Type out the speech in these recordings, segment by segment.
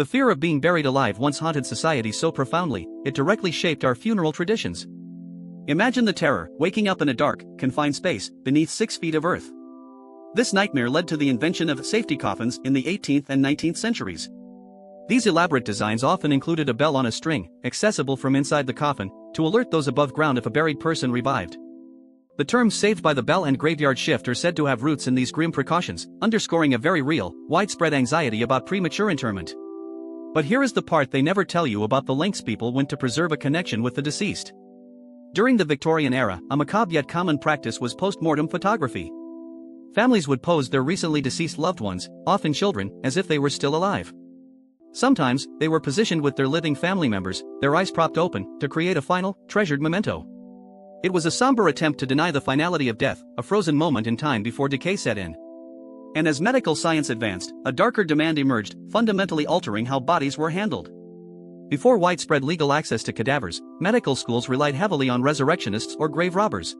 The fear of being buried alive once haunted society so profoundly, it directly shaped our funeral traditions. Imagine the terror, waking up in a dark, confined space, beneath 6 feet of earth. This nightmare led to the invention of safety coffins in the 18th and 19th centuries. These elaborate designs often included a bell on a string, accessible from inside the coffin, to alert those above ground if a buried person revived. The terms "saved by the bell" and "graveyard shift" are said to have roots in these grim precautions, underscoring a very real, widespread anxiety about premature interment. But here is the part they never tell you about: the lengths people went to preserve a connection with the deceased. During the Victorian era, a macabre yet common practice was post-mortem photography. Families would pose their recently deceased loved ones, often children, as if they were still alive. Sometimes, they were positioned with their living family members, their eyes propped open, to create a final, treasured memento. It was a somber attempt to deny the finality of death, a frozen moment in time before decay set in. And as medical science advanced, a darker demand emerged, fundamentally altering how bodies were handled. Before widespread legal access to cadavers, medical schools relied heavily on resurrectionists or grave robbers.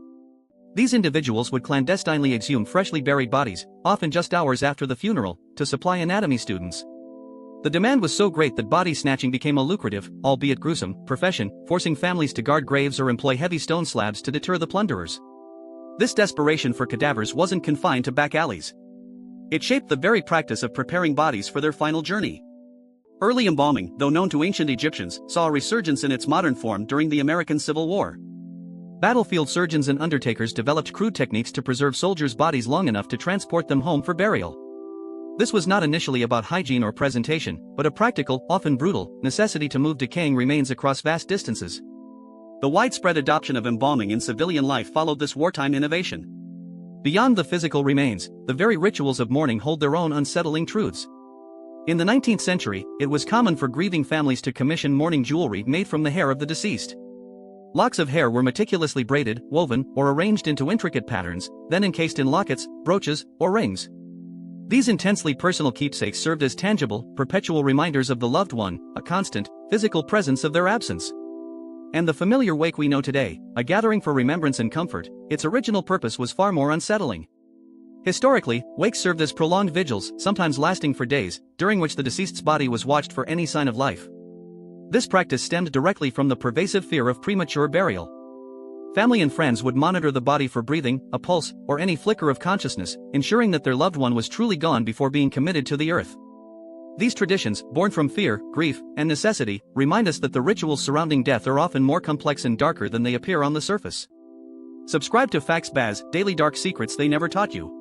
These individuals would clandestinely exhume freshly buried bodies, often just hours after the funeral, to supply anatomy students. The demand was so great that body snatching became a lucrative, albeit gruesome, profession, forcing families to guard graves or employ heavy stone slabs to deter the plunderers. This desperation for cadavers wasn't confined to back alleys. It shaped the very practice of preparing bodies for their final journey. Early embalming, though known to ancient Egyptians, saw a resurgence in its modern form during the American Civil War. Battlefield surgeons and undertakers developed crude techniques to preserve soldiers' bodies long enough to transport them home for burial. This was not initially about hygiene or presentation, but a practical, often brutal, necessity to move decaying remains across vast distances. The widespread adoption of embalming in civilian life followed this wartime innovation. Beyond the physical remains, the very rituals of mourning hold their own unsettling truths. In the 19th century, it was common for grieving families to commission mourning jewelry made from the hair of the deceased. Locks of hair were meticulously braided, woven, or arranged into intricate patterns, then encased in lockets, brooches, or rings. These intensely personal keepsakes served as tangible, perpetual reminders of the loved one, a constant, physical presence of their absence. And the familiar wake we know today, a gathering for remembrance and comfort, its original purpose was far more unsettling. Historically, wakes served as prolonged vigils, sometimes lasting for days, during which the deceased's body was watched for any sign of life. This practice stemmed directly from the pervasive fear of premature burial. Family and friends would monitor the body for breathing, a pulse, or any flicker of consciousness, ensuring that their loved one was truly gone before being committed to the earth. These traditions, born from fear, grief, and necessity, remind us that the rituals surrounding death are often more complex and darker than they appear on the surface. Subscribe to Facts Baz, daily dark secrets they never taught you.